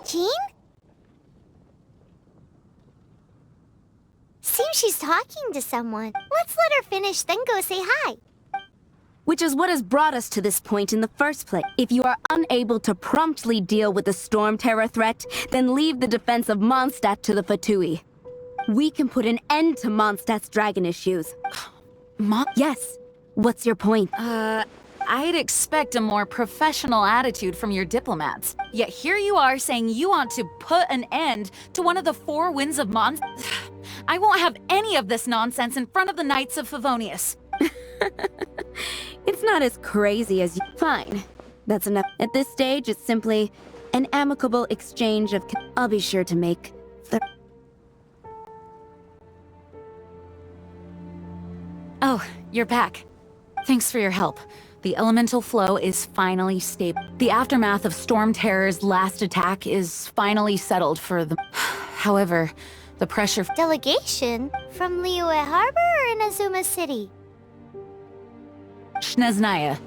Jean? Seems she's talking to someone. Let's let her finish, then go say hi. Which is what has brought us to this point in the first place. If you are unable to promptly deal with the Storm Terror threat, then leave the defense of Mondstadt to the Fatui. We can put an end to Mondstadt's dragon issues. Yes. What's your point? I'd expect a more professional attitude from your diplomats. Yet here you are saying you want to put an end to one of the four winds of I won't have any of this nonsense in front of the Knights of Favonius. It's not as crazy as you... Fine. That's enough. At this stage, it's simply an amicable exchange of... I'll be sure to make the... Oh, you're back. Thanks for your help. The elemental flow is finally stable. The aftermath of Storm Terror's last attack is finally settled for the... However, the pressure... Delegation? From Liyue Harbor or Inazuma City? Snezhnaya.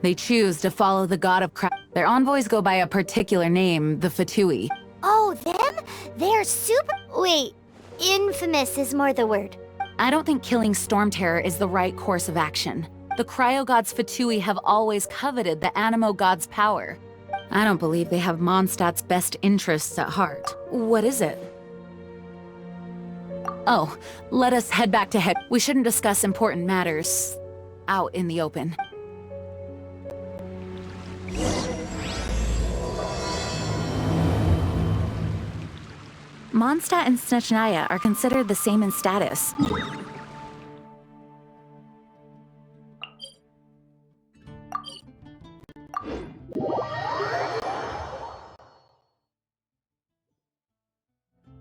They choose to follow the god of Their envoys go by a particular name, the Fatui. Oh, them? They're super... Wait, infamous is more the word. I don't think killing Storm Terror is the right course of action. The Cryo God's Fatui have always coveted the Animo God's power. I don't believe they have Mondstadt's best interests at heart. What is it? Oh, let us head back to head. We shouldn't discuss important matters out in the open. Mondstadt and Snezhnaya are considered the same in status.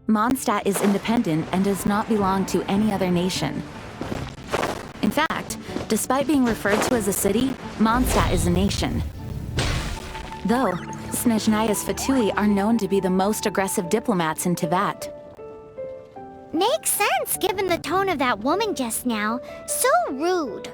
Mondstadt is independent and does not belong to any other nation. In fact, despite being referred to as a city, Mondstadt is a nation. Though, Snezhnaya's Fatui are known to be the most aggressive diplomats in Teyvat. Makes sense, given the tone of that woman just now. So rude.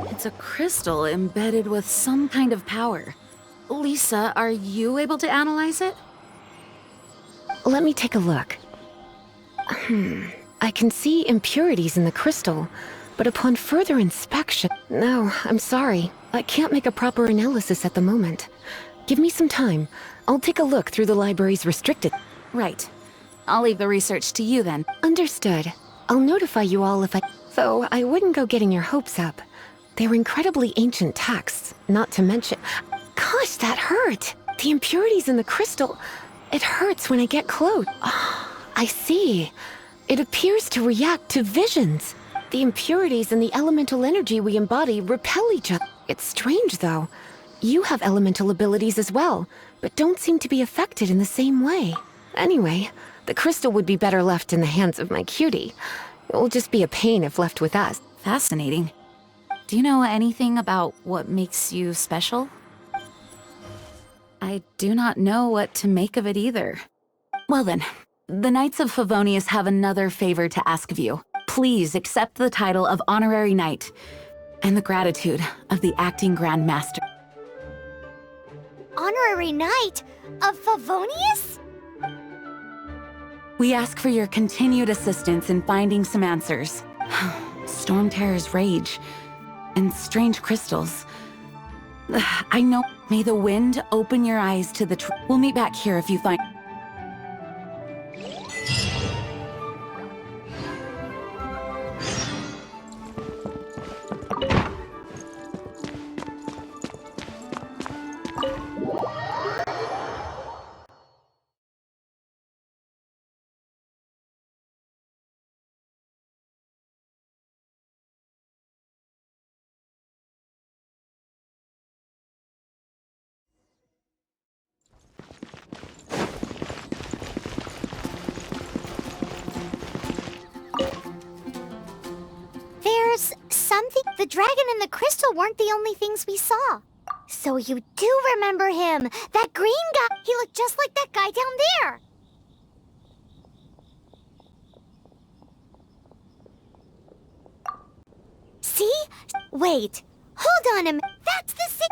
It's a crystal embedded with some kind of power. Lisa, are you able to analyze it? Let me take a look. I can see impurities in the crystal, but upon further inspection... No, I'm sorry. I can't make a proper analysis at the moment. Give me some time. I'll take a look through the library's restricted... Right. I'll leave the research to you then. Understood. I'll notify you all if I... Though I wouldn't go getting your hopes up. They're incredibly ancient texts, not to mention... Gosh, that hurt! The impurities in the crystal... It hurts when I get close. Oh, I see. It appears to react to visions. The impurities and the elemental energy we embody repel each other. It's strange, though. You have elemental abilities as well, but don't seem to be affected in the same way. Anyway, the crystal would be better left in the hands of my cutie. It will just be a pain if left with us. Fascinating. Do you know anything about what makes you special? I do not know what to make of it either. Well then, the Knights of Favonius have another favor to ask of you. Please accept the title of Honorary Knight and the gratitude of the Acting Grand Master. Honorary Knight of Favonius? We ask for your continued assistance in finding some answers. Storm Terror's rage and strange crystals. I know. May the wind open your eyes to the truth. We'll meet back here if you find... dragon and the crystal weren't the only things we saw. So you do remember him! That green guy! He looked just like that guy down there! See? Wait. Hold on a minute. That's the same...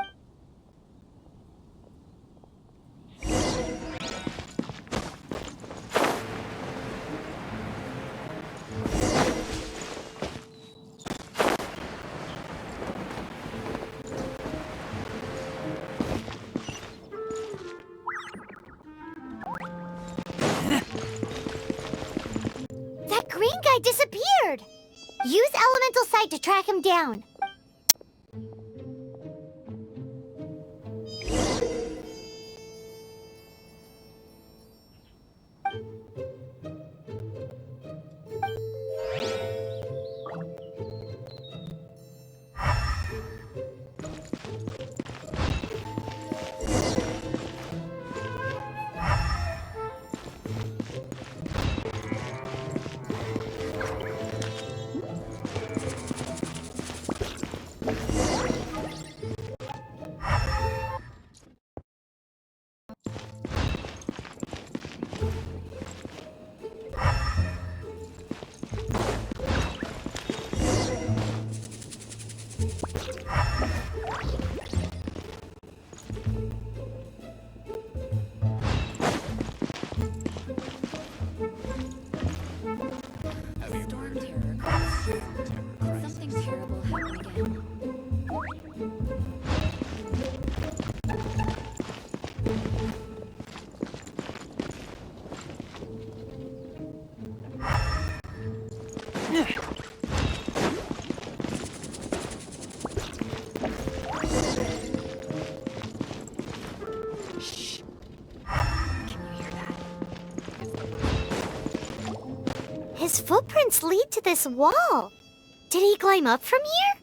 That green guy disappeared! Use Elemental Sight to track him down. Something terrible happened again. His footprints lead to this wall. Did he climb up from here?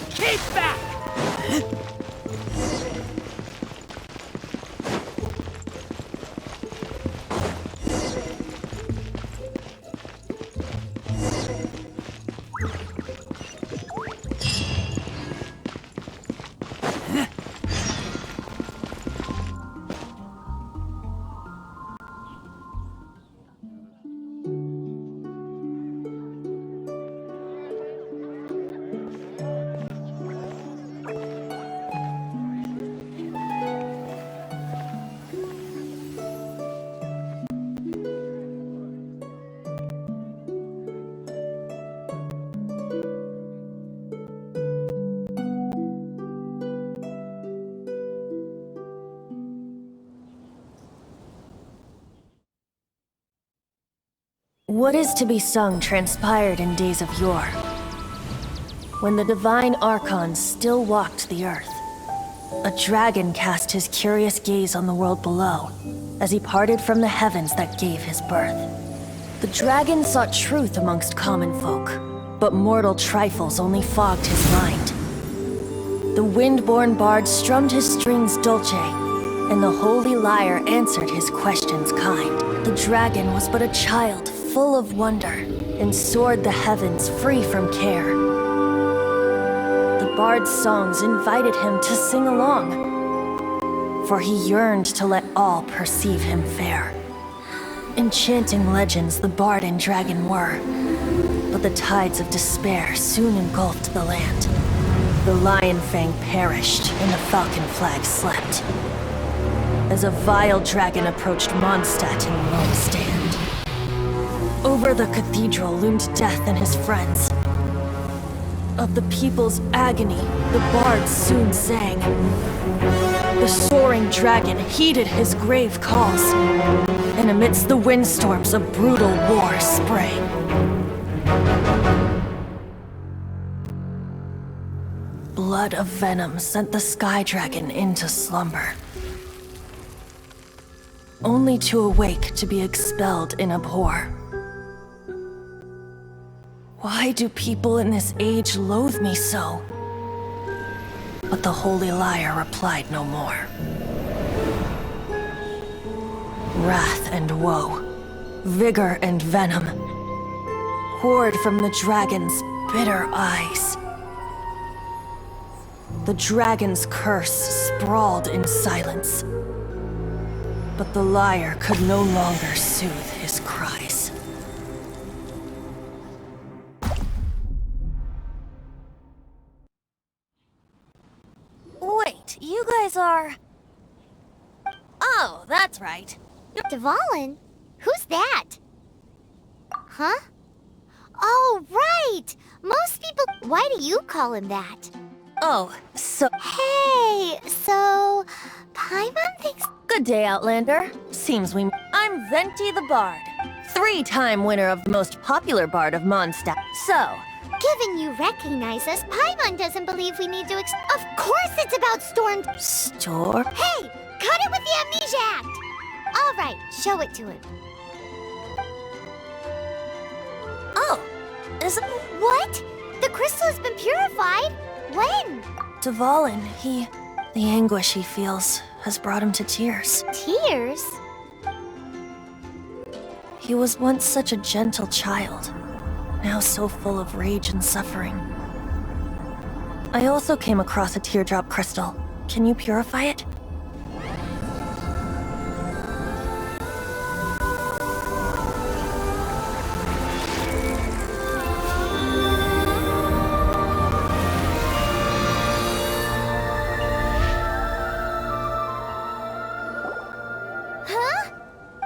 Keep back! What is to be sung transpired in days of yore, when the divine archons still walked the earth. A dragon cast his curious gaze on the world below, as he parted from the heavens that gave his birth. The dragon sought truth amongst common folk, but mortal trifles only fogged his mind. The wind-born bard strummed his strings dulce, and the holy lyre answered his questions kind. The dragon was but a child full of wonder, and soared the heavens free from care. The bard's songs invited him to sing along, for he yearned to let all perceive him fair. Enchanting legends the bard and dragon were, but the tides of despair soon engulfed the land. The lion fang perished, and the falcon flag slept, as a vile dragon approached Mondstadt in lone stand. Over the cathedral loomed death and his friends. Of the people's agony, the bards soon sang. The soaring dragon heeded his grave calls, and amidst the windstorms a brutal war sprang. flood of venom sent the Sky Dragon into slumber, only to awake to be expelled in abhor. Why do people in this age loathe me so? But the Holy Liar replied no more. Wrath and woe, vigor and venom, poured from the dragon's bitter eyes. The dragon's curse sprawled in silence, but the liar could no longer soothe his cries. Wait, you guys are... Oh, that's right. Dvalin? Who's that? Huh? Oh, right! Most people... Why do you call him that? Oh, so... Hey, so... Paimon thinks... Good day, Outlander. Seems we... I'm Venti the Bard, 3-time winner of the most popular bard of Mondstadt. So... Given you recognize us, Paimon doesn't believe we need to Of course it's about Storm... Store? Hey! Cut it with the Amnesia Act! Alright, show it to him. Oh, is it... What? The crystal has been purified? When? Dvalin, the anguish he feels has brought him to tears. Tears? He was once such a gentle child, now so full of rage and suffering. I also came across a teardrop crystal. Can you purify it?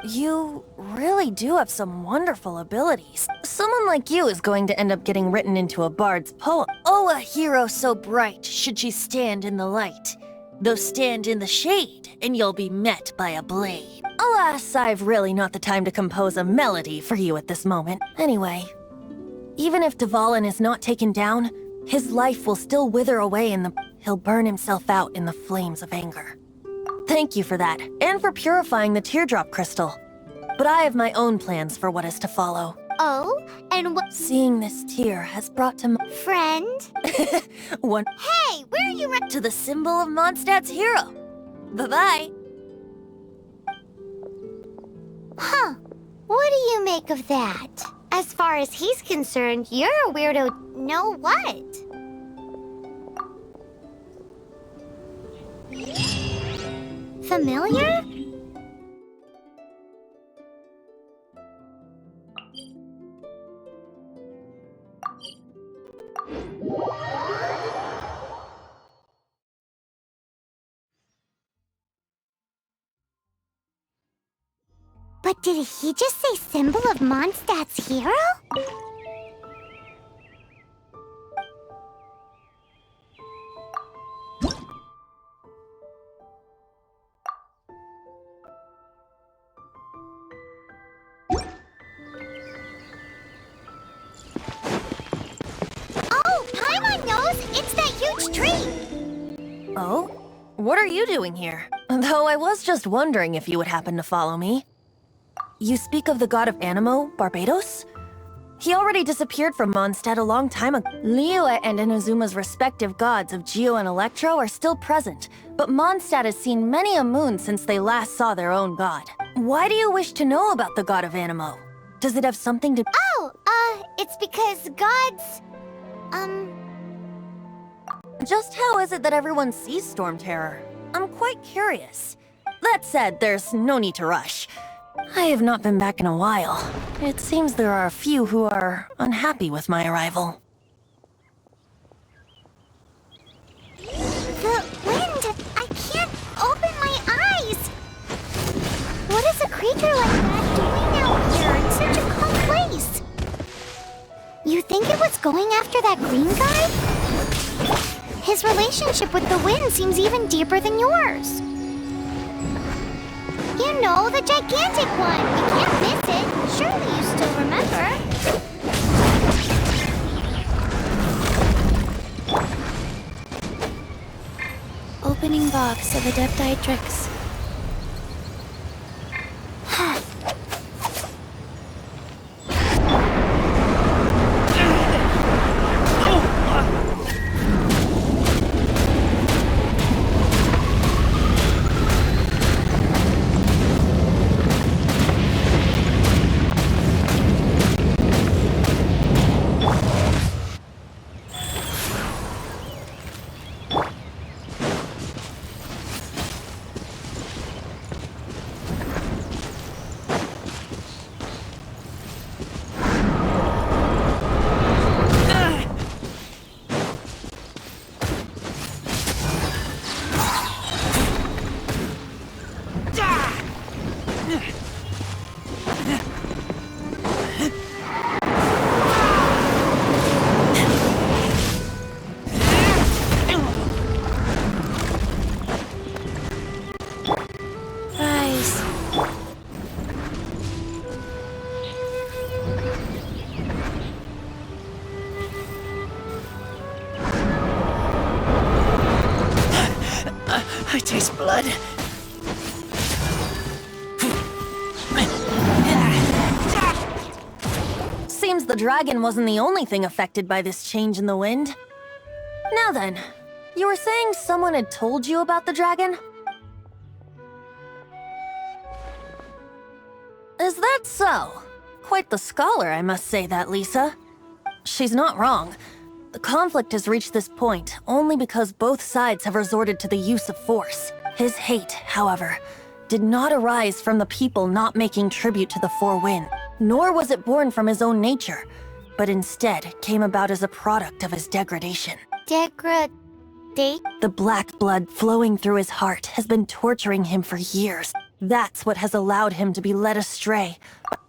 You really do have some wonderful abilities. Someone like you is going to end up getting written into a bard's poem. Oh, a hero so bright should she stand in the light. Though stand in the shade, and you'll be met by a blade. Alas, I've really not the time to compose a melody for you at this moment. Anyway, even if Dvalin is not taken down, his life will still wither away in the... He'll burn himself out in the flames of anger. Thank you for that, and for purifying the teardrop crystal. But I have my own plans for what is to follow. Oh? And what... Seeing this tear has brought to my... Friend? One... Hey, where are you To the symbol of Mondstadt's hero. Bye-bye. Huh. What do you make of that? As far as he's concerned, you're a weirdo... Know what? Familiar? But did he just say symbol of Mondstadt's hero? Oh, Paimon knows! It's that huge tree! Oh? What are you doing here? Though I was just wondering if you would happen to follow me. You speak of the god of Animo, Barbados? He already disappeared from Mondstadt a long time ago. Liyue and Inazuma's respective gods of Geo and Electro are still present, but Mondstadt has seen many a moon since they last saw their own god. Why do you wish to know about the god of Animo? Does it have something to... Oh, it's because gods... Just how is it that everyone sees Storm Terror? I'm quite curious. That said, there's no need to rush. I have not been back in a while. It seems there are a few who are unhappy with my arrival. The wind! I can't open my eyes! What is a creature like that doing out here in such a cold place? You think it was going after that green guy? His relationship with the wind seems even deeper than yours. You know, the gigantic one! You can't miss it! Surely you still remember? box of Adeptitrix. I taste blood. Seems the dragon wasn't the only thing affected by this change in the wind. Now then, you were saying someone had told you about the dragon? Is that so? Quite the scholar, I must say that, Lisa. She's not wrong. The conflict has reached this point only because both sides have resorted to the use of force. His hate, however, did not arise from the people not making tribute to the Four Winds, nor was it born from his own nature, but instead came about as a product of his degradation. The black blood flowing through his heart has been torturing him for years. That's what has allowed him to be led astray.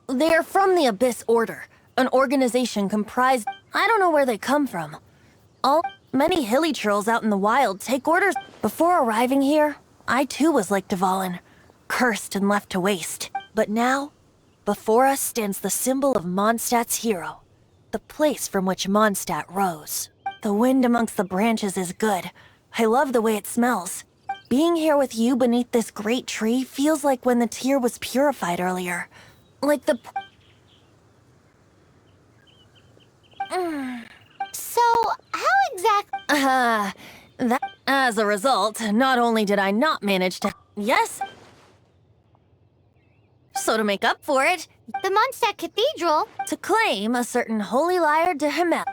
They are from the Abyss Order, an organization comprised... I don't know where they come from. Many hilly trolls out in the wild take orders. Before arriving here, I too was like Dvalin, cursed and left to waste. But now, before us stands the symbol of Mondstadt's hero, the place from which Mondstadt rose. The wind amongst the branches is good. I love the way it smells. Being here with you beneath this great tree feels like when the tear was purified earlier. Like the... So, how exactly... that... As a result, not only did I not manage to... Yes? So to make up for it... The Mondstadt Cathedral? To claim a certain holy lyre de Himmel.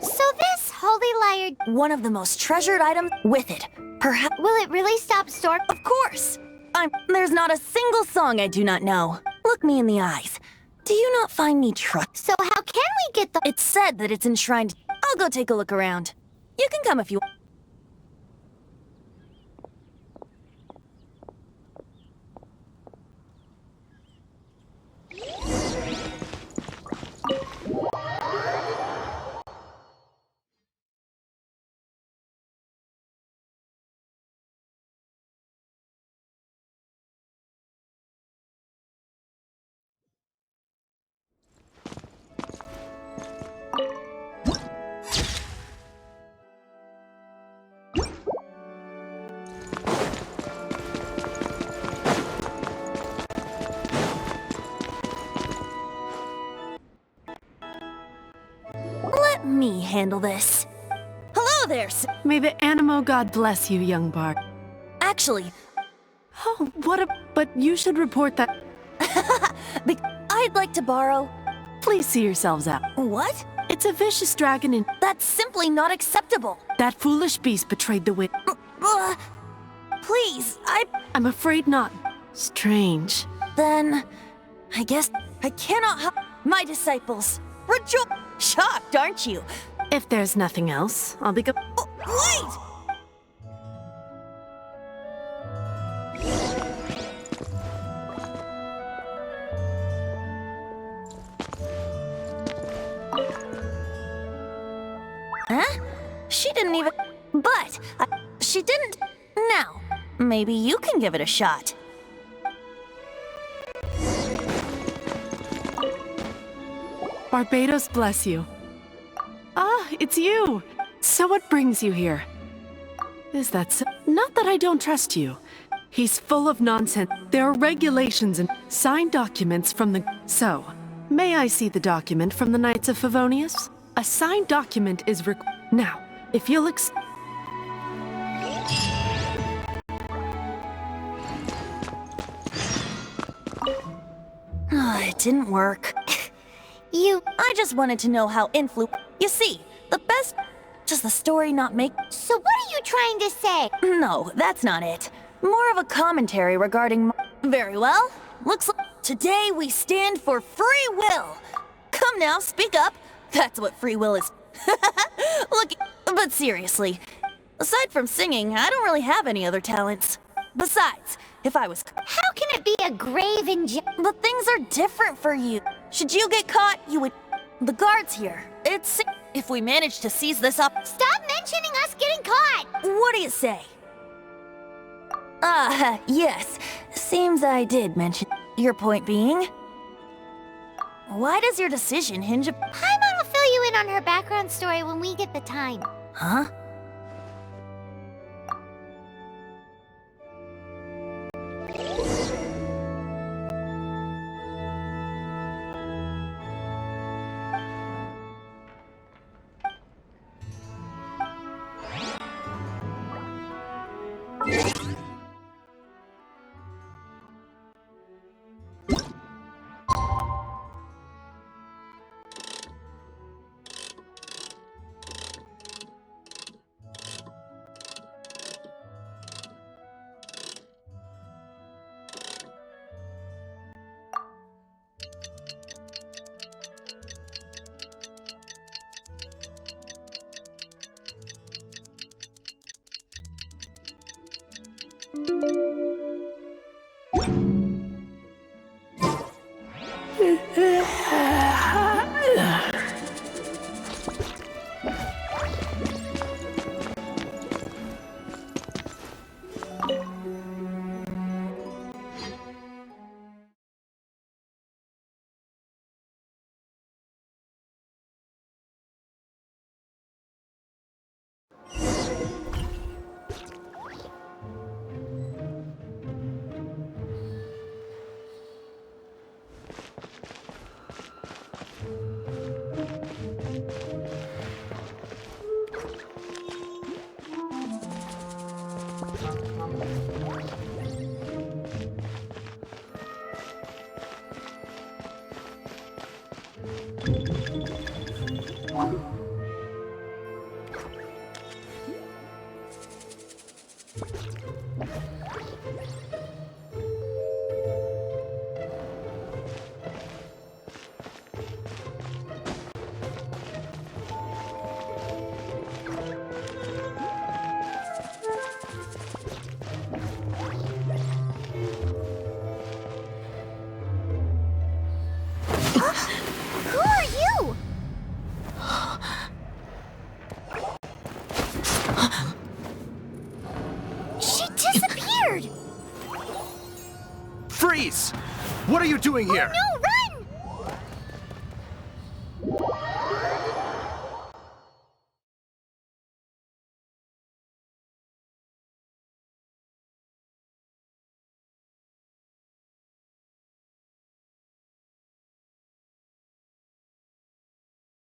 So this holy lyre... One of the most treasured items with it. Perhaps... Will it really stop storm? Of course! There's not a single song I do not know. Look me in the eyes. Do you not find me So how can we get the... It's said that it's enshrined. I'll go take a look around. You can come if you want. handle this. Hello there, May the Animo God bless you, young bard. Actually, Oh, but you should report that. I'd like to borrow... Please see yourselves out. What? It's a vicious dragon and That's simply not acceptable. that foolish beast betrayed the wit. Please, I'm afraid not. Strange. Then, I guess I cannot help my disciples. Rejoice! Shocked, aren't you? If there's nothing else, I'll be Wait! Huh? She didn't even... But, she didn't... Now, maybe you can give it a shot. Barbados bless you. Ah, it's you! So what brings you here? Is that so? Not that I don't trust you. He's full of nonsense. There are regulations and signed documents from the... So, may I see the document from the Knights of Favonius? A signed document is Now, if you'll It didn't work. I just wanted to know how You see, the best... Does the story not make... So what are you trying to say? No, that's not it. More of a commentary regarding... Very well. Looks like today we stand for free will. Come now, speak up. That's what free will is. Look, but seriously, aside from singing, I don't really have any other talents. Besides, if I was... How can it be a grave But things are different for you. Should you get caught, you would... The guards here. It's... If we manage to seize this up... Stop mentioning us getting caught! What do you say? Yes. Seems I did mention... Your point being? Why does your decision hinge upon... Paimon will fill you in on her background story when we get the time. Huh? Who are you? She disappeared! Freeze! What are you doing here? No, run!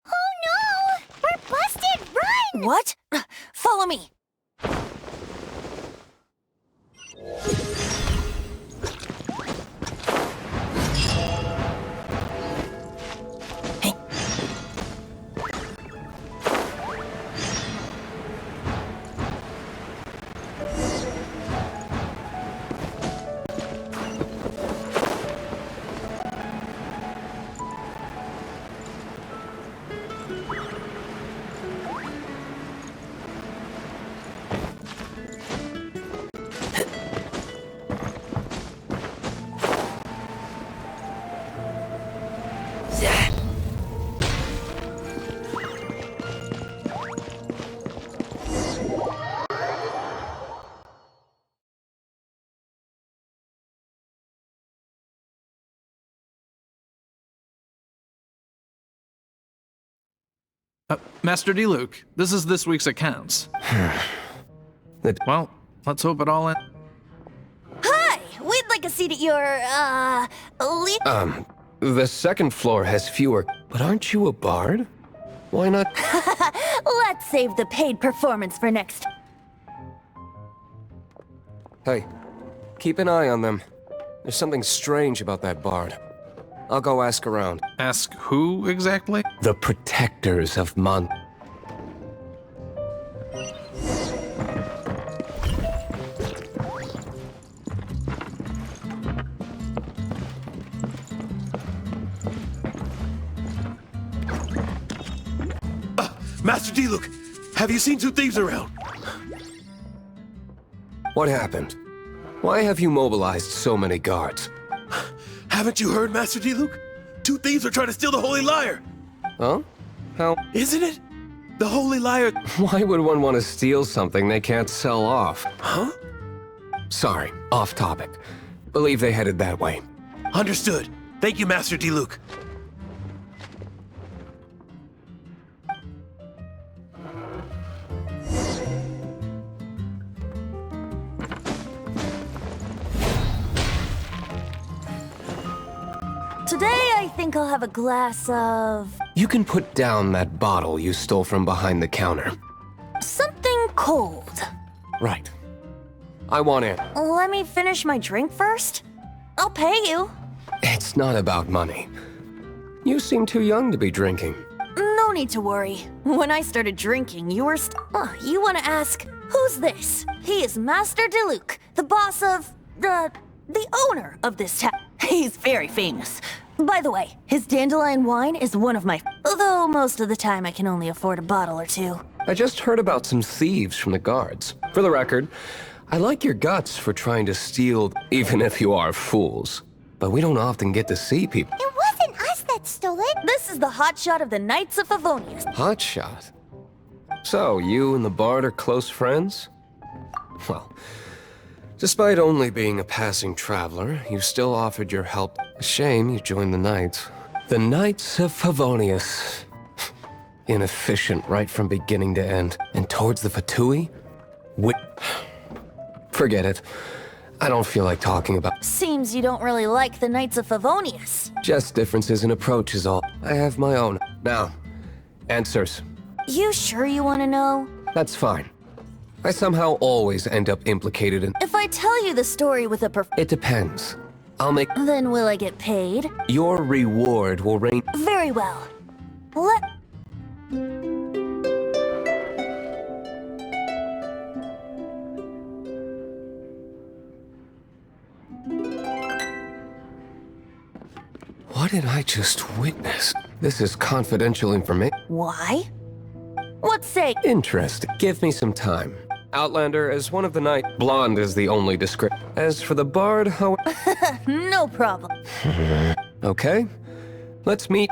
Oh no! We're busted! What? Follow me. Master D. Luke, this is this week's accounts. Well, let's hope it all ends. Hi! We'd like a seat at your, The second floor has fewer... But aren't you a bard? Why not... Let's save the paid performance for next. Hey, keep an eye on them. There's something strange about that bard. I'll go ask around. Ask who exactly? The protectors of Mon... Master D-Luke, have you seen two thieves around? What happened? Why have you mobilized so many guards? Haven't you heard, Master D-Luke? Two thieves are trying to steal the Holy Lyre! Huh? How? Isn't it? The Holy Lyre... Why would one want to steal something they can't sell off? Huh? Sorry, off topic. Believe they headed that way. Understood. Thank you, Master D-Luke. Today, I think I'll have a glass of... You can put down that bottle you stole from behind the counter. something cold. Right. I want in. Let me finish my drink first. I'll pay you. It's not about money. You seem too young to be drinking. No need to worry. When I started drinking, you were you want to ask, who's this? He is Master D-Luke, the boss of... the owner of this town. He's very famous. By the way, his dandelion wine is one of my... Although most of the time I can only afford a bottle or two. I just heard about some thieves from the guards. For the record, I like your guts for trying to steal, even if you are fools. But we don't often get to see people. It wasn't us that stole it. This is the hotshot of the Knights of Favonius. Hotshot? So, you and the bard are close friends? Well, despite only being a passing traveler, you still offered your help. A shame you joined the Knights. The Knights of Favonius. Inefficient right from beginning to end. And towards the Fatui? Forget it. I don't feel like talking about... Seems you don't really like the Knights of Favonius. Just differences in approach is all. I have my own. Now, answers. You sure you want to know? That's fine. I somehow always end up implicated in... If I tell you the story with a It depends. I'll make... Then will I get paid? Your reward will range... Very well. Let... What did I just witness? This is confidential information. Why? What say? Interesting. Give me some time. Outlander, as one of the night, blonde is the only description. As for the bard, how... No problem. Okay. Let's meet...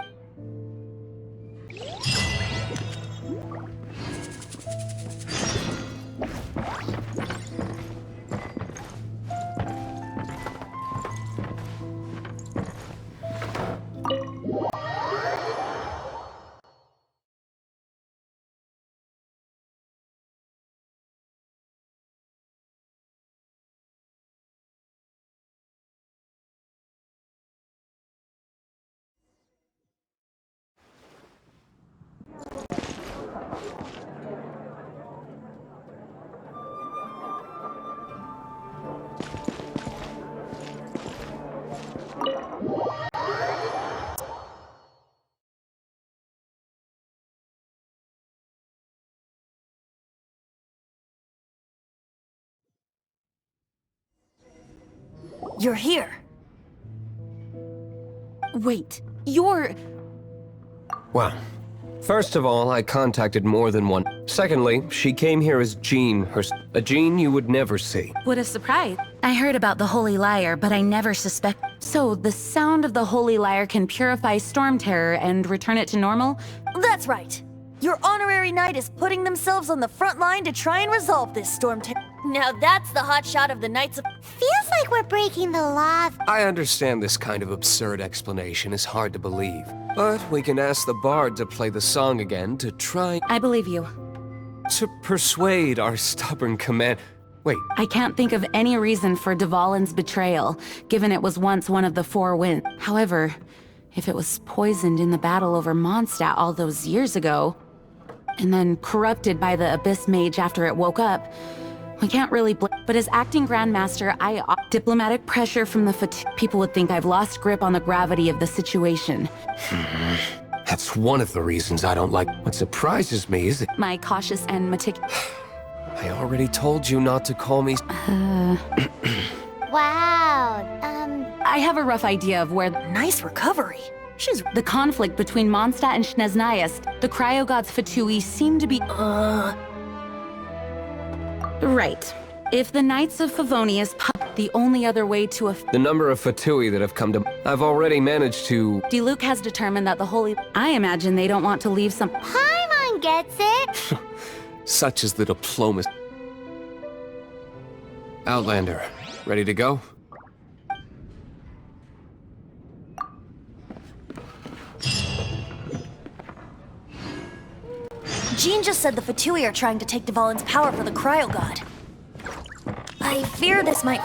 You're here. Wait, you're... Well, first of all, I contacted more than one. Secondly, she came here as Jean, a Jean you would never see. What a surprise. I heard about the Holy Lyre, but I never suspect. So, the sound of the Holy Lyre can purify Storm Terror and return it to normal? That's right. Your honorary knight is putting themselves on the front line to try and resolve this storm. Now that's the hotshot of the Knights of... Feels like we're breaking the law. I understand this kind of absurd explanation is hard to believe, but we can ask the bard to play the song again to try I believe you. to persuade our stubborn command. Wait, I can't think of any reason for Dvalin's betrayal, given it was once one of the Four Winds. However, if it was poisoned in the battle over Mondstadt all those years ago, and then corrupted by the Abyss Mage after it woke up, we can't really but as acting Grandmaster, diplomatic pressure from the people would think I've lost grip on the gravity of the situation. that's one of the reasons I don't like. What surprises me is that My cautious and meticulous... I already told you not to call me. Wow, I have a rough idea of where Nice recovery. She's... the conflict between Mondstadt and Schneznayast. The cryo gods Fatui seem to be... Right. If the Knights of Favonius the only other way to The number of Fatui that have come to... I've already managed to... Diluc has determined that the Holy... I imagine they don't want to leave some... Paimon gets it. Such is the diplomacy. Outlander, ready to go? Jean just said the Fatui are trying to take Dvalin's power for the Cryo God. I fear this might...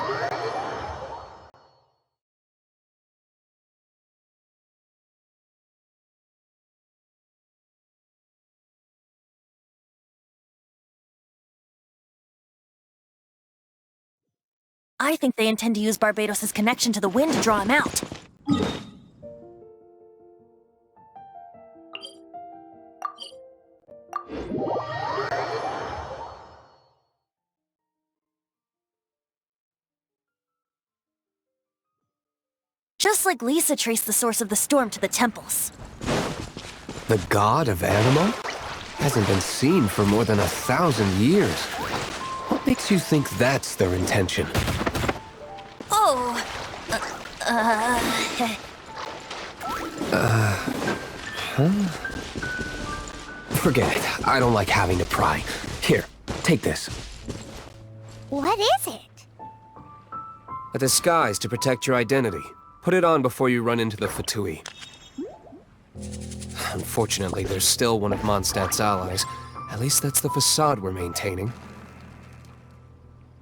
I think they intend to use Barbados' connection to the wind to draw him out. Just like Lisa traced the source of the storm to the temples. The god of Anima? Hasn't been seen for more than 1,000 years. What makes you think that's their intention? Oh! Forget it. I don't like having to pry. Here, take this. What is it? A disguise to protect your identity. Put it on before you run into the Fatui. Unfortunately, there's still one of Mondstadt's allies. At least that's the facade we're maintaining.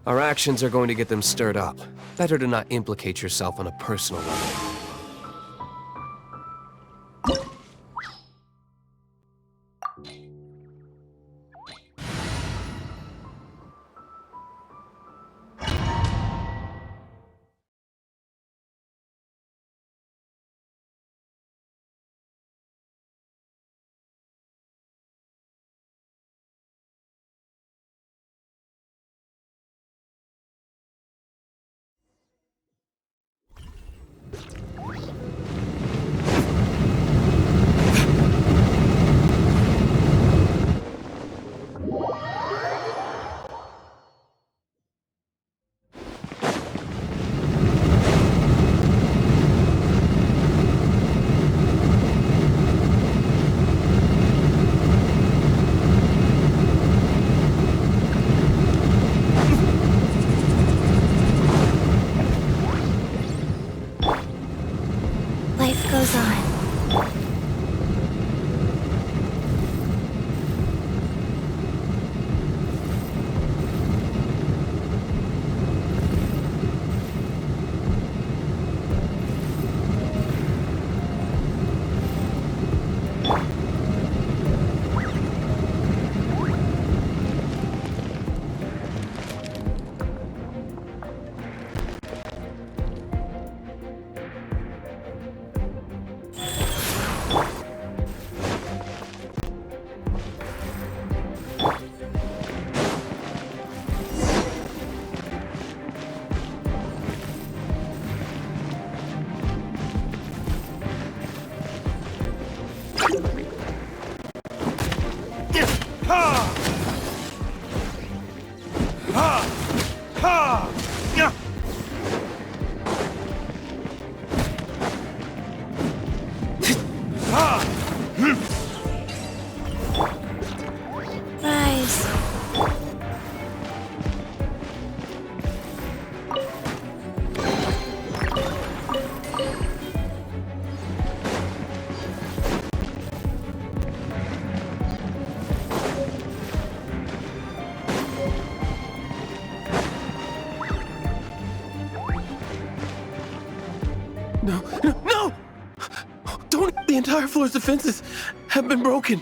Our actions are going to get them stirred up. Better to not implicate yourself on a personal level. Life goes on. No, no, no! Don't. The entire floor's defenses have been broken.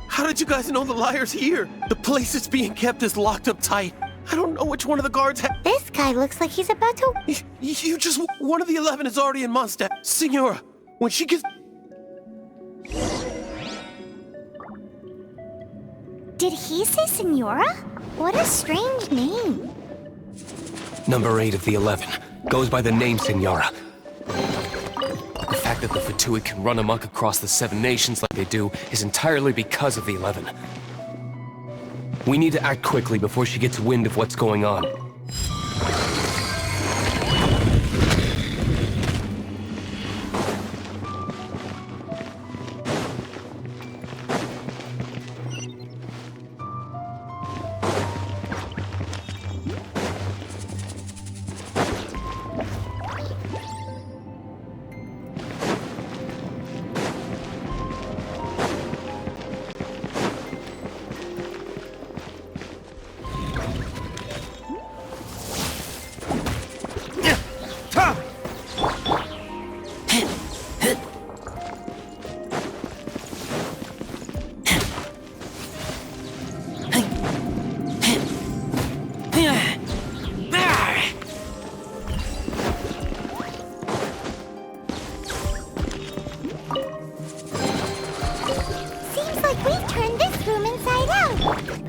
How did you guys know the liar's here? The place it's being kept is locked up tight. I don't know which one of the guards This guy looks like he's about to... You just... One of the 11 is already in Mondstadt. Signora, when she gets... Did he say Senora? What a strange name. Number 8 of the 11 goes by the name Signora. The fact that the Fatui can run amok across the 7 nations like they do is entirely because of the 11. We need to act quickly before she gets wind of what's going on.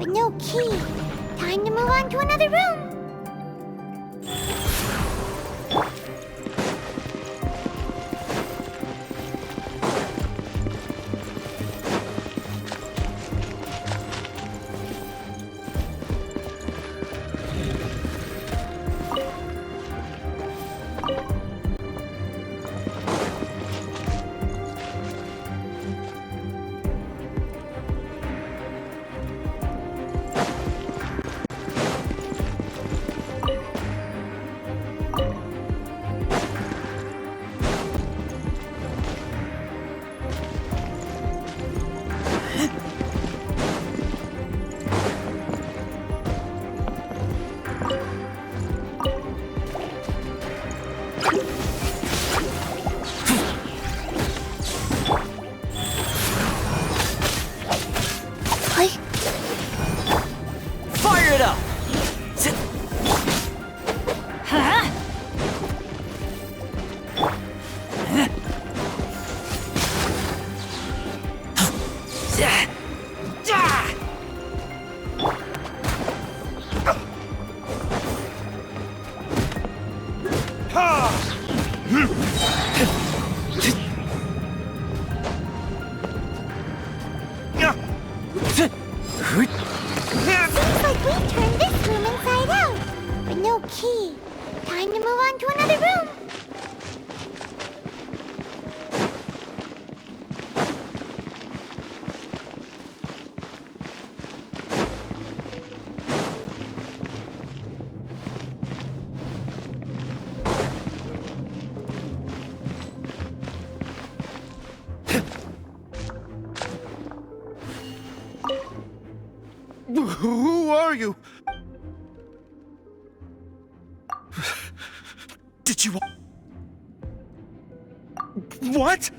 No key. Time to move on to another room. Fire it up! Seems like we've turned this room inside out. But no key. Time to move on to another room. Who are you? Did you... What?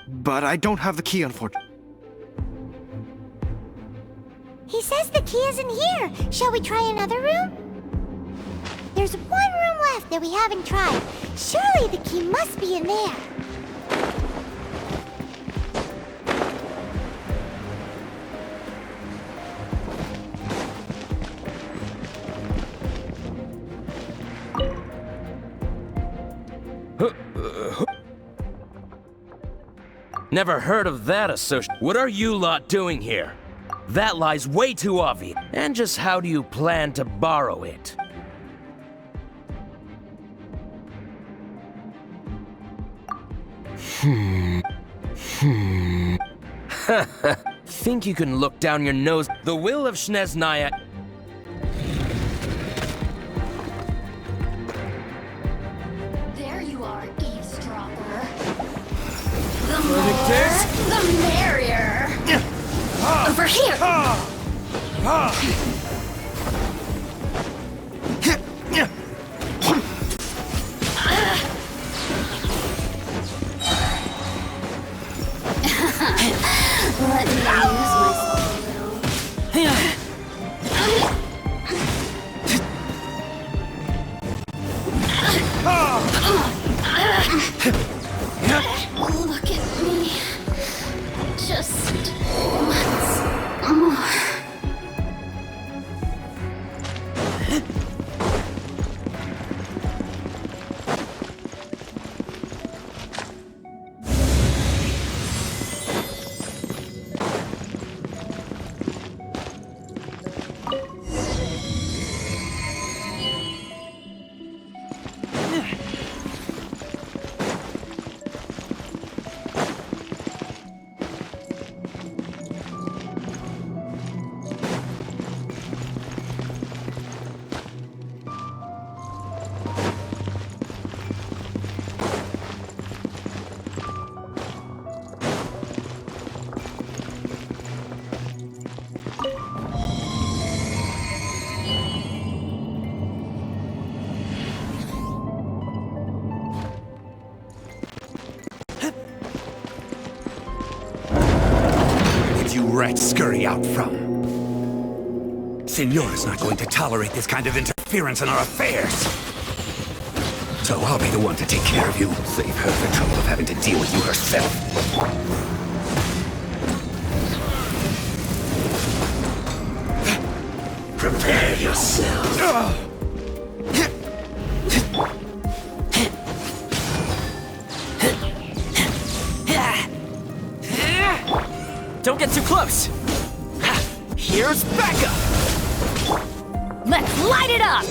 But I don't have the key, unfortunately. He says the key isn't here. Shall we try another room? There's one room left that we haven't tried. Surely the key must be in there. Never heard of that associate. What are you lot doing here? That lie's way too obvious. And just how do you plan to borrow it? Think you can look down your nose? The will of Shneznaya. There you are, eavesdropper. The more, the merrier. Over here. Let me use myself a little. Look at me. Just once more. You rats scurry out from? Signora's not going to tolerate this kind of interference in our affairs. So I'll be the one to take care of you. Save her the trouble of having to deal with you herself. Prepare yourself. Don't get too close! Here's backup! Let's light it up!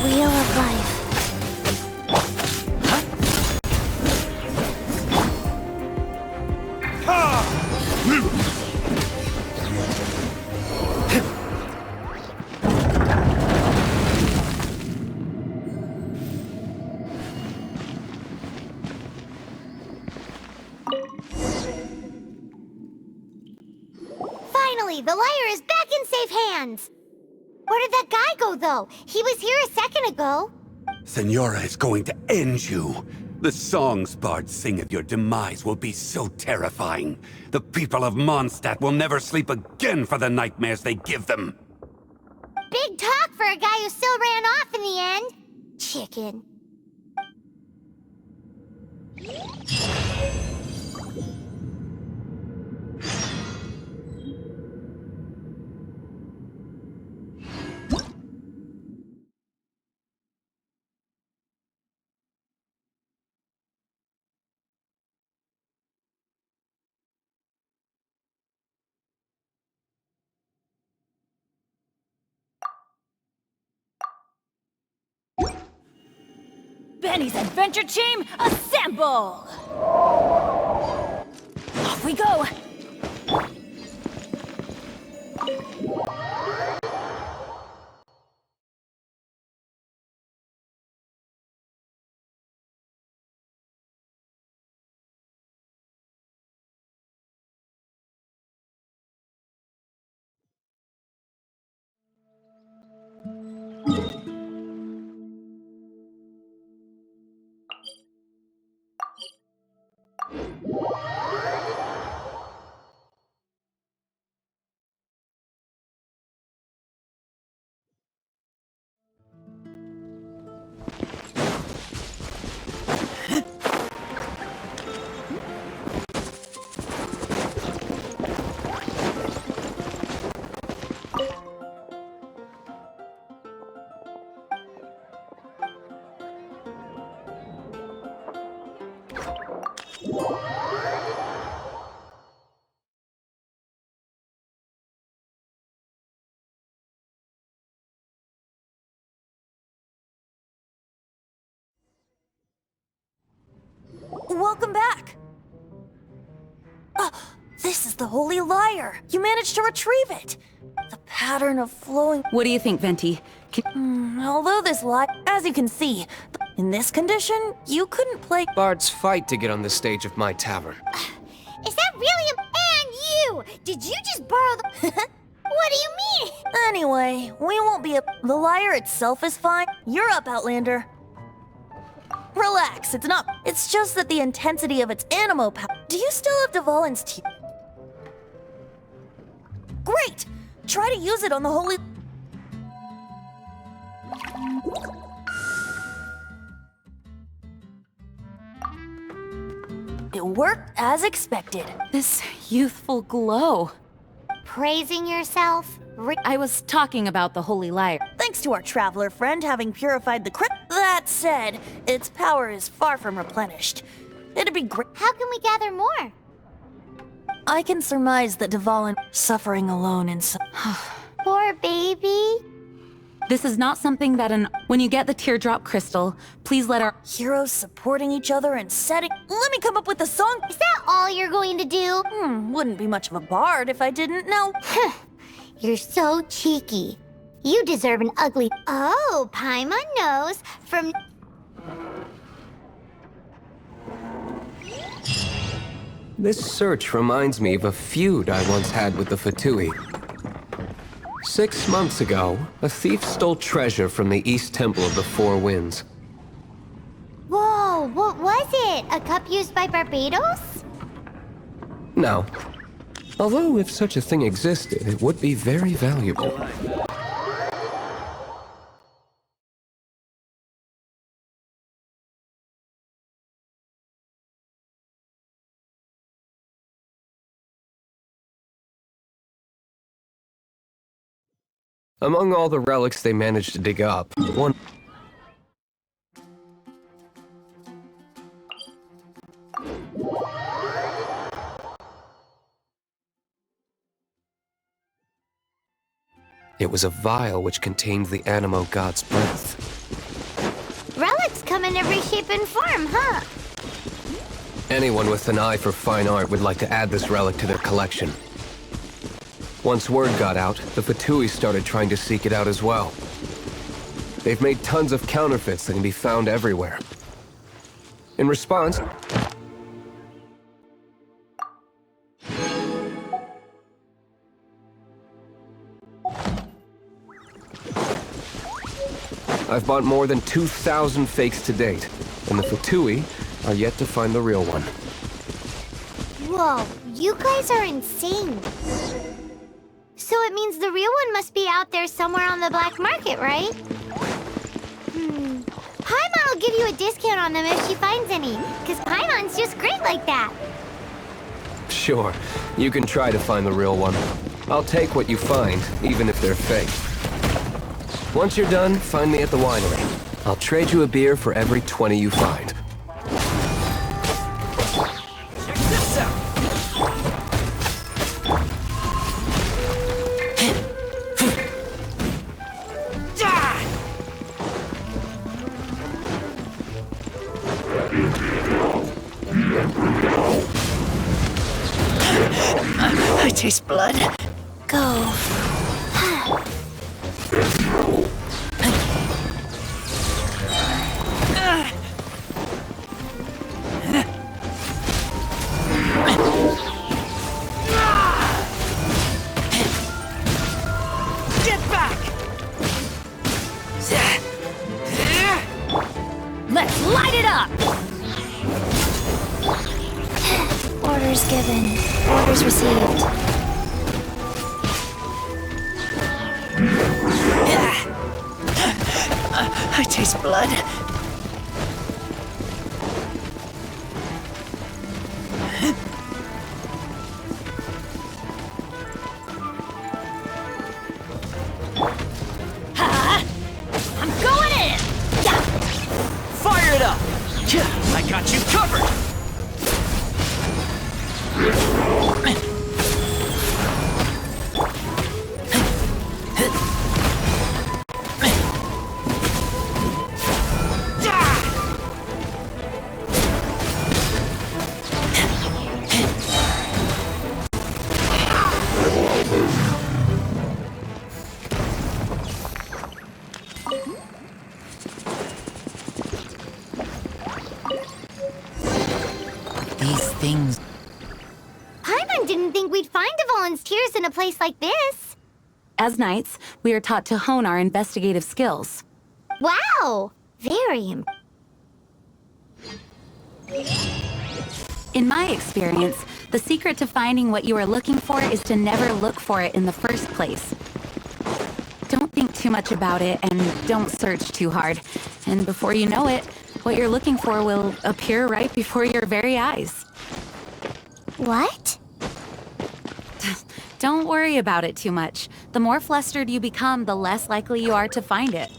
Wheel of life. Finally, the lyre is back in safe hands! Where did that guy go, though? He was here a second ago. Signora is going to end you. The songs bards sing of your demise will be so terrifying. The people of Mondstadt will never sleep again for the nightmares they give them. Big talk for a guy who still ran off in the end. Chicken. Benny's Adventure Team, assemble! Off we go! This is the Holy Lyre. You managed to retrieve it. The pattern of flowing... What do you think, Venti? Although this as you can see, in this condition, you couldn't play... Bards fight to get on the stage of my tavern. Is that really a... And you! Did you just borrow the... What do you mean? Anyway, we won't be The lyre itself is fine. You're up, Outlander. Relax, it's not... It's just that the intensity of its animo power... Do you still have Dvalin's teeth? Great! Try to use it on the Holy... It worked as expected. This youthful glow. Praising yourself? I was talking about the Holy Lyre. Thanks to our traveler friend having purified the crypt. That said, its power is far from replenished. It'd be great. How can we gather more? I can surmise that Dvalin suffering alone in some... Poor baby. This is not something that When you get the teardrop crystal, please let our... Heroes supporting each other and setting... Let me come up with a song! Is that all you're going to do? Wouldn't be much of a bard if I didn't know. You're so cheeky. You deserve an ugly... Oh, Paimon knows from... This search reminds me of a feud I once had with the Fatui. 6 months ago, a thief stole treasure from the East Temple of the Four Winds. Whoa, what was it? A cup used by Barbados? No. Although if such a thing existed, it would be very valuable. Among all the relics they managed to dig up, one... It was a vial which contained the Animo God's breath. Relics come in every shape and form, huh? Anyone with an eye for fine art would like to add this relic to their collection. Once word got out, the Fatui started trying to seek it out as well. They've made tons of counterfeits that can be found everywhere. In response... I've bought more than 2,000 fakes to date, and the Fatui are yet to find the real one. Whoa, you guys are insane. So it means the real one must be out there somewhere on the black market, right? Paimon will give you a discount on them if she finds any, because Paimon's just great like that. Sure, you can try to find the real one. I'll take what you find, even if they're fake. Once you're done, find me at the winery. I'll trade you a beer for every 20 you find. Check this out! I taste blood. Go. Get back! Let's light it up! Orders given. Orders received. I taste blood. I'm going in! Fire it up! I got you covered! things. Paimon didn't think we'd find the volunteers in a place like this. As knights, we are taught to hone our investigative skills. Wow! Very In my experience, the secret to finding what you are looking for is to never look for it in the first place. Don't think too much about it and don't search too hard. And before you know it, what you're looking for will appear right before your very eyes. What? Don't worry about it too much. The more flustered you become, the less likely you are to find it.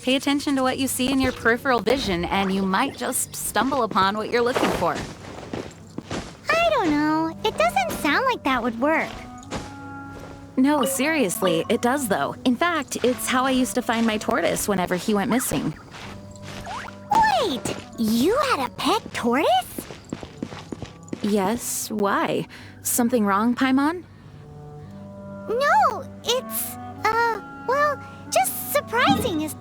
Pay attention to what you see in your peripheral vision, and you might just stumble upon what you're looking for. I don't know. It doesn't sound like that would work. No, seriously, it does though. In fact, it's how I used to find my tortoise whenever he went missing. Wait! You had a pet tortoise? Yes, why? Something wrong, Paimon? No, it's, well, just surprising is...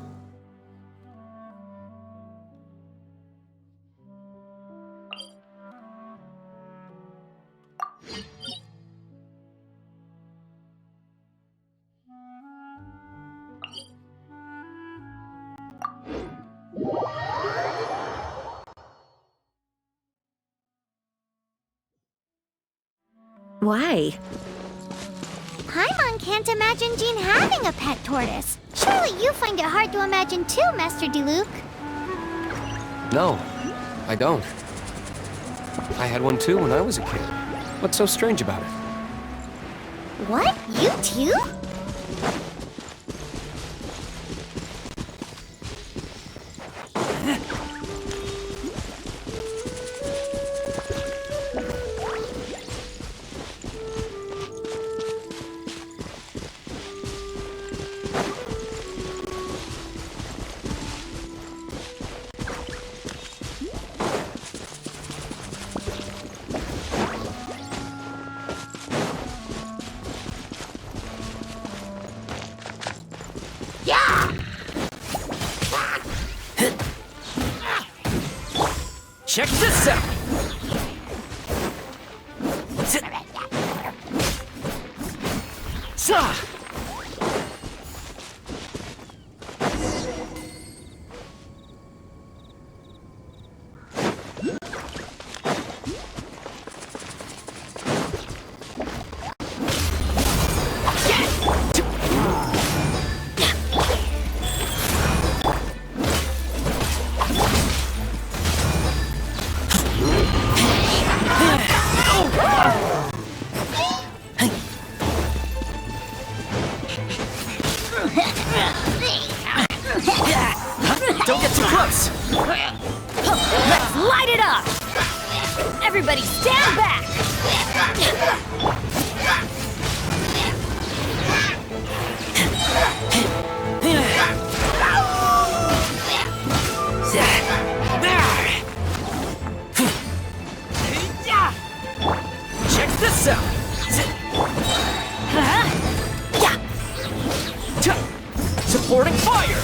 Why? Paimon can't imagine Jean having a pet tortoise. Surely you find it hard to imagine too, Master Diluc. No, I don't. I had one too when I was a kid. What's so strange about it? What? You too? Check this out! Sa! Don't get too close! Let's light it up! Everybody stand back! Check this out! Supporting fire!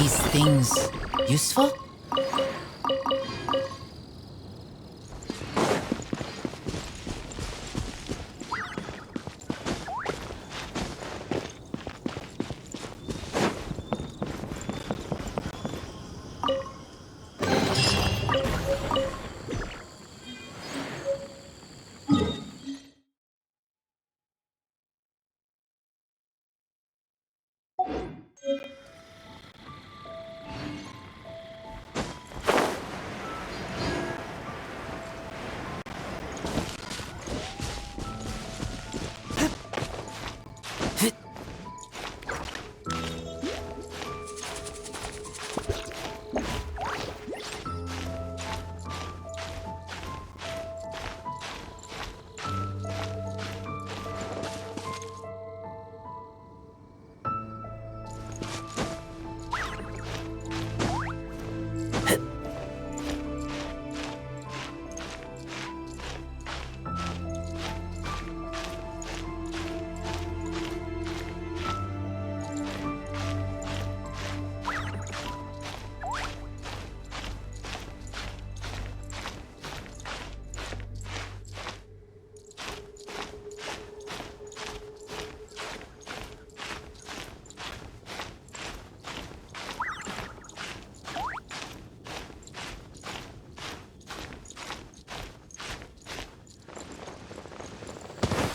These things useful?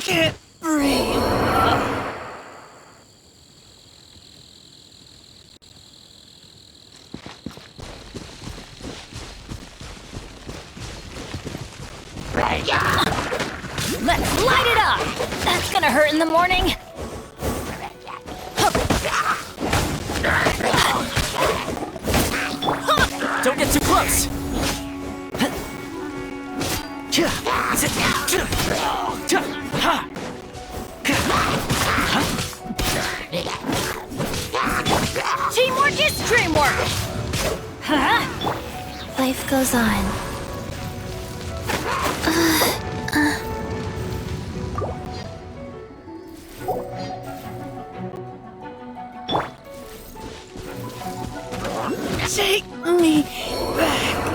can't breathe. Let's light it up! That's gonna hurt in the morning. Don't get too close. Teamwork is dreamwork! Life goes on. Take me back.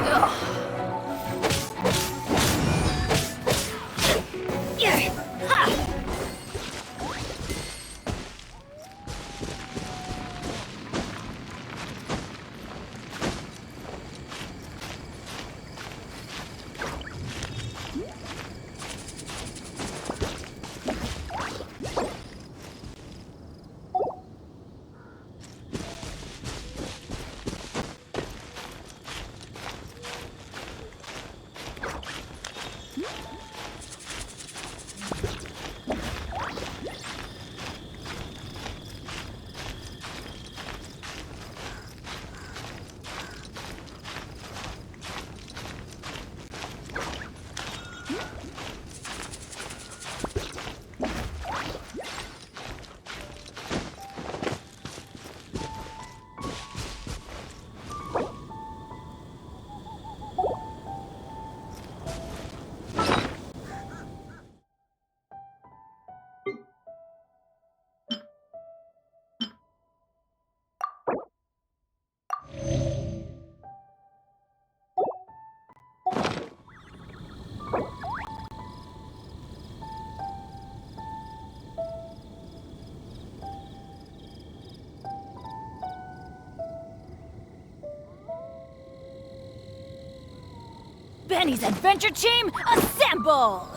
Benny's adventure team, assemble!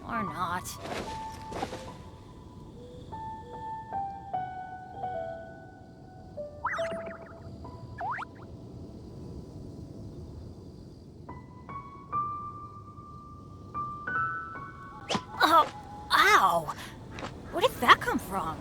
Or not. Oh, ow! Where did that come from?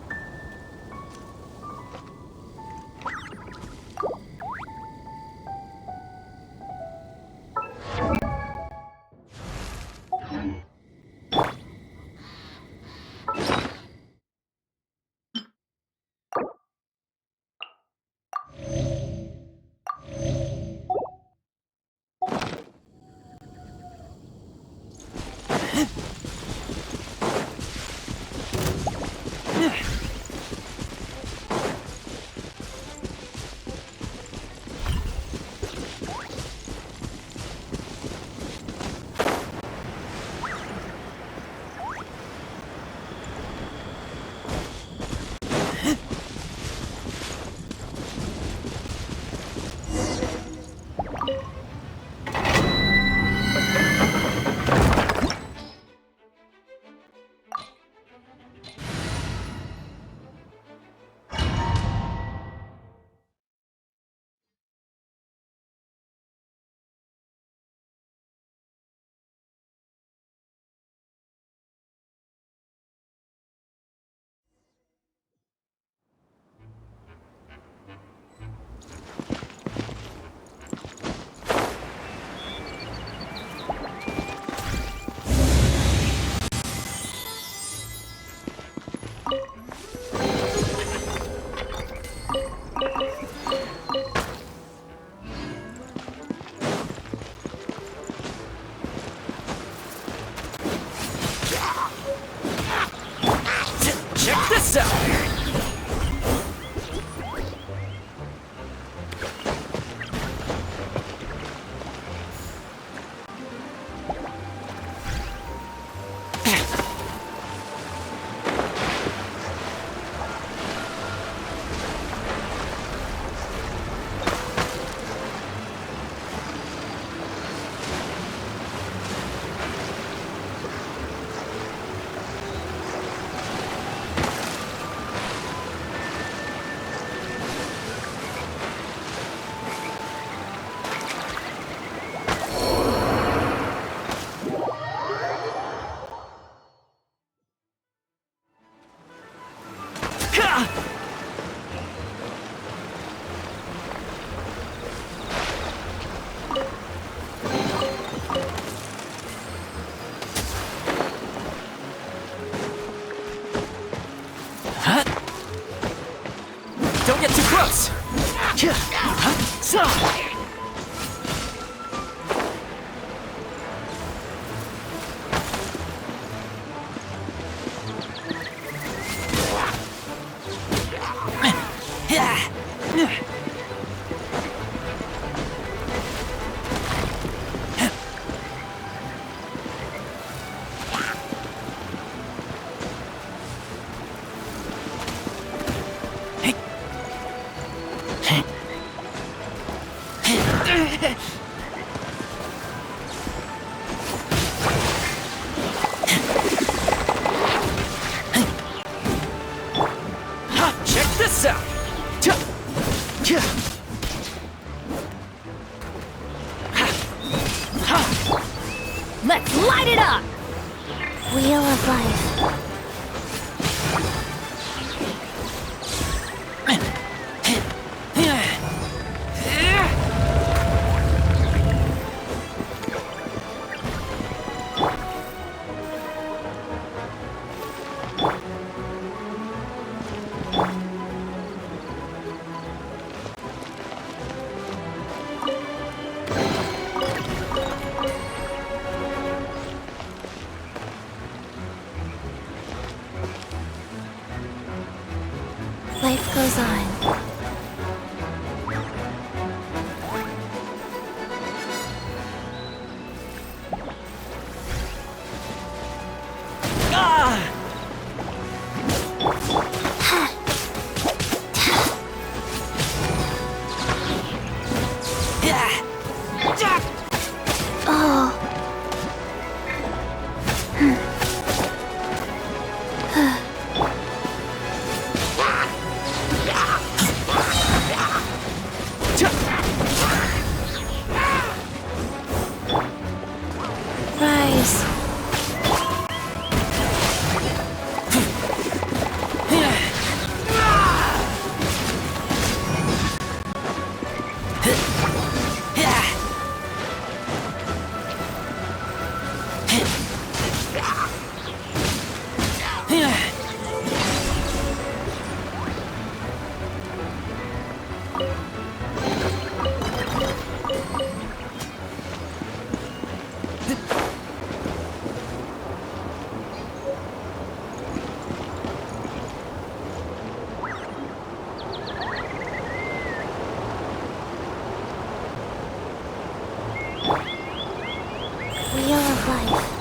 Check this out! Don't get too close! Check this out! Let's light it up! Wheel of Life. Life goes on. Rise. Wheel of Life.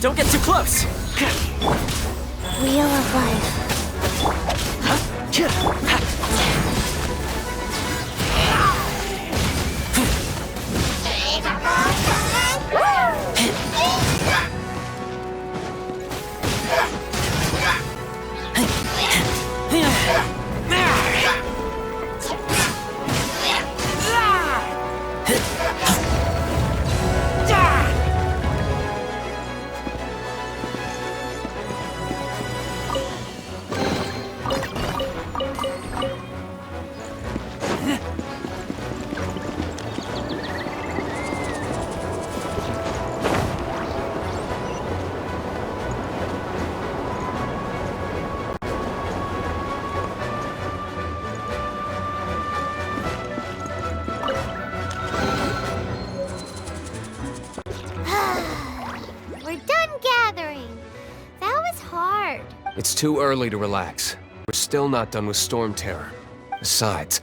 Don't get too close! Wheel of life. We're done gathering. That was hard. It's too early to relax. We're still not done with Storm Terror. Besides,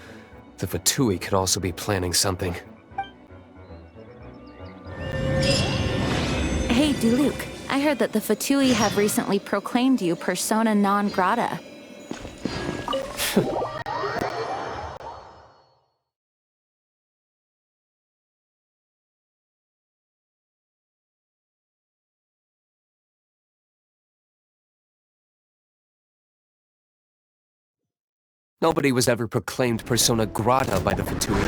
the Fatui could also be planning something. Hey, Diluc. I heard that the Fatui have recently proclaimed you persona non grata. Nobody was ever proclaimed persona grata by the Fatui.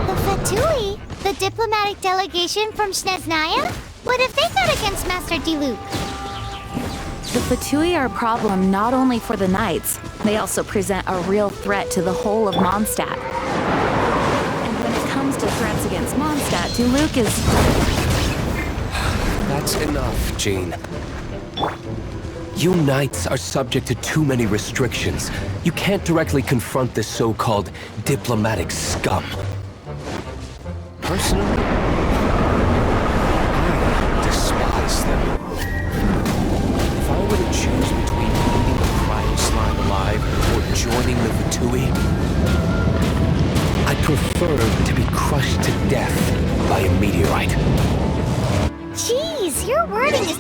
The Fatui? The diplomatic delegation from Snezhnaya? What have they got against Master Diluc? The Fatui are a problem not only for the Knights, they also present a real threat to the whole of Mondstadt. And when it comes to threats against Mondstadt, Diluc is... That's enough, Jean. You Knights are subject to too many restrictions. You can't directly confront this so-called diplomatic scum. Personally, I despise them. If I were to choose between eating the crime slime alive or joining the Fatui, I'd prefer to be crushed to death by a meteorite. Jeez, your wording is...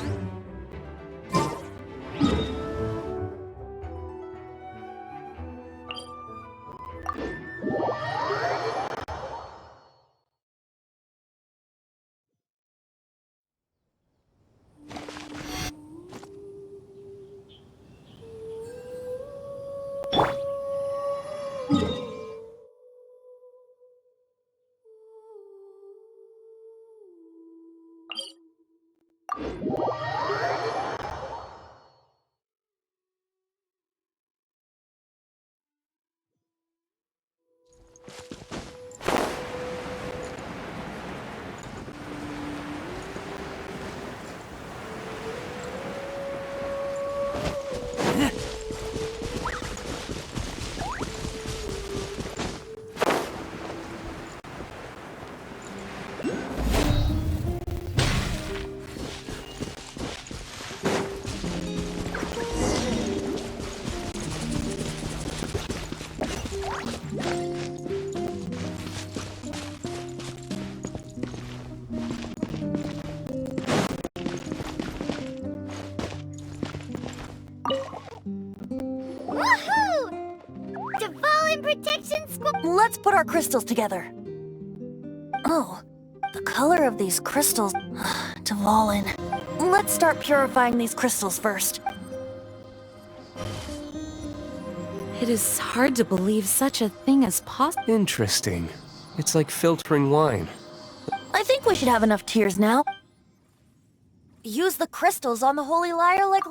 Let's put our crystals together. Oh, the color of these crystals... Dvalin. Let's start purifying these crystals first. It is hard to believe such a thing as possible. Interesting. It's like filtering wine. I think we should have enough tears now. Use the crystals on the holy lyre like...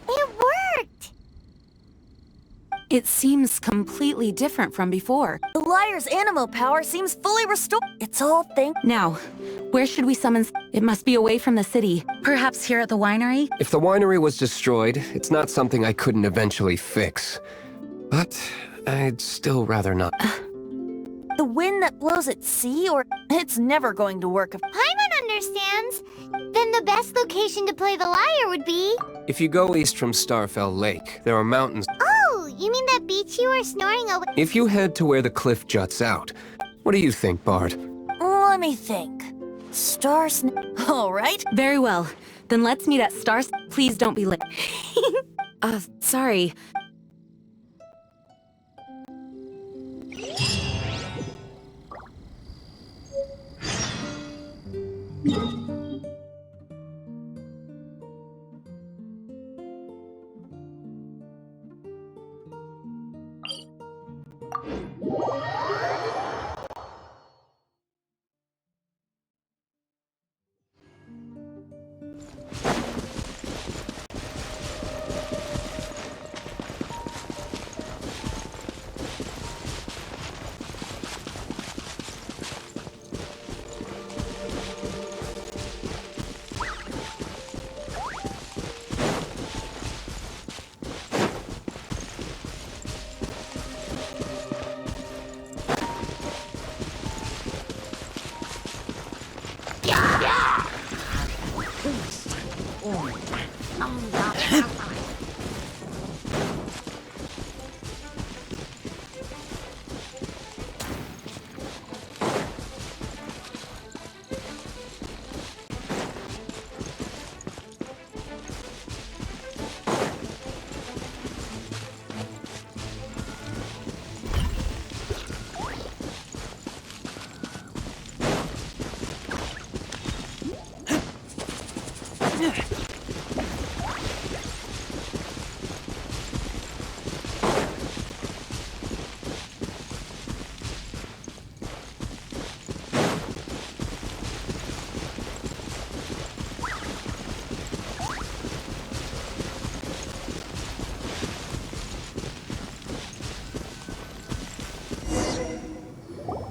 It worked! It seems completely different from before. The lyre's animo power seems fully restored. It's all thanks... Now, where should we summon? It must be away from the city. Perhaps here at the winery? If the winery was destroyed, it's not something I couldn't eventually fix. But I'd still rather not. The wind that blows at sea, or... It's never going to work if... Paimon understands. Then the best location to play the lyre would be... If you go east from Starfell Lake, there are mountains. Oh, you mean that beach you were snoring over... If you head to where the cliff juts out, what do you think, Bard? Let me think. All right. Very well. Then let's meet at Stars. Please don't be late. Sorry.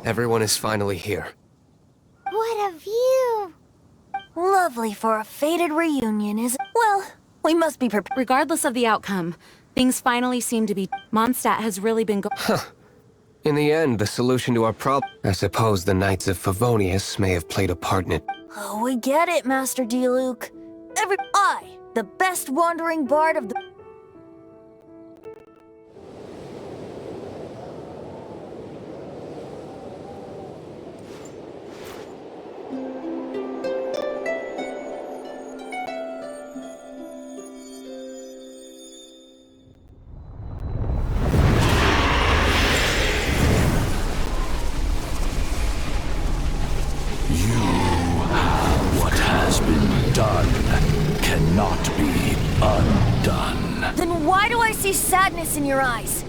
Everyone is finally here. What a view! Lovely for a fated reunion, is it? Well, we must be prepared. Regardless of the outcome, things finally seem to be... Mondstadt has really been In the end, the solution to our problem... I suppose the Knights of Favonius may have played a part in it. Oh, we get it, Master Diluc. I, the best wandering bard of the... What has been done cannot be undone. Then why do I see sadness in your eyes?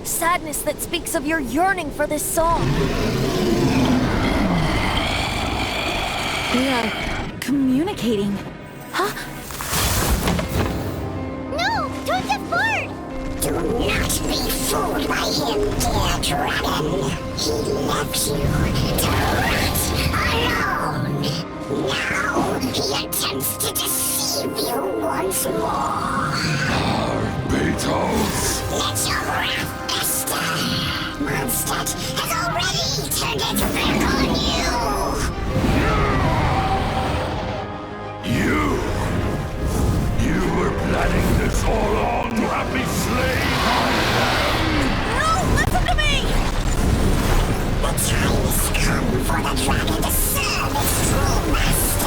Sadness that speaks of your yearning for this song. We are communicating. Huh? No! Don't depart! Do not be fooled by him, dear dragon. He left you to rot alone. Now he attempts to deceive you once more. Beatles! Let your wrath fester. Mondstadt has already turned its back on You! You were planning this all along to have me slain by them! No, listen to me! The time has come for the dragon to serve its true master.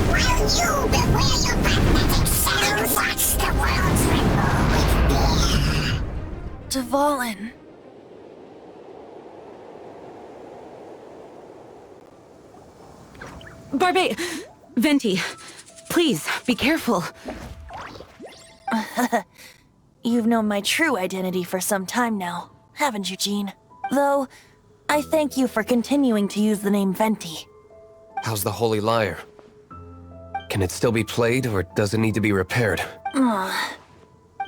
While you beware your magnetic shadows, watch the world tremble with fear. Dvalin. Venti, Please, be careful. You've known my true identity for some time now, haven't you, Jean? Though, I thank you for continuing to use the name Venti. How's the Holy Lyre? Can it still be played, or does it need to be repaired?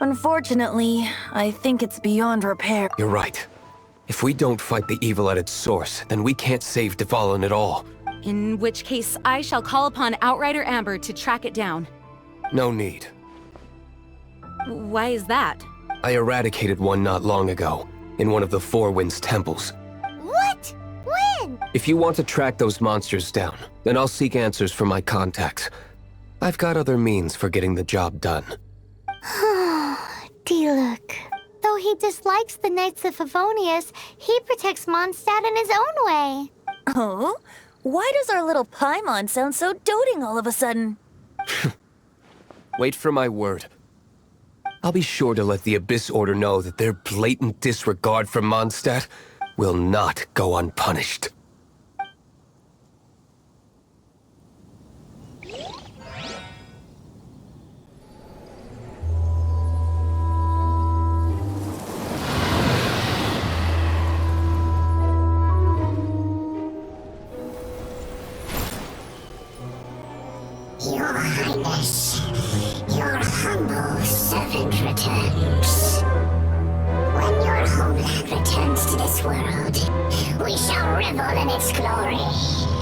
Unfortunately, I think it's beyond repair. You're right. If we don't fight the evil at its source, then we can't save Dvalin at all. In which case, I shall call upon Outrider Amber to track it down. No need. Why is that? I eradicated one not long ago, in one of the Four Winds temples. What? When? If you want to track those monsters down, then I'll seek answers from my contacts. I've got other means for getting the job done. Diluc. Though he dislikes the Knights of Favonius, he protects Mondstadt in his own way. Oh? Why does our little Paimon sound so doting all of a sudden? Wait for my word. I'll be sure to let the Abyss Order know that their blatant disregard for Mondstadt will not go unpunished. Your Highness, your humble servant returns. When your homeland returns to this world, we shall revel in its glory.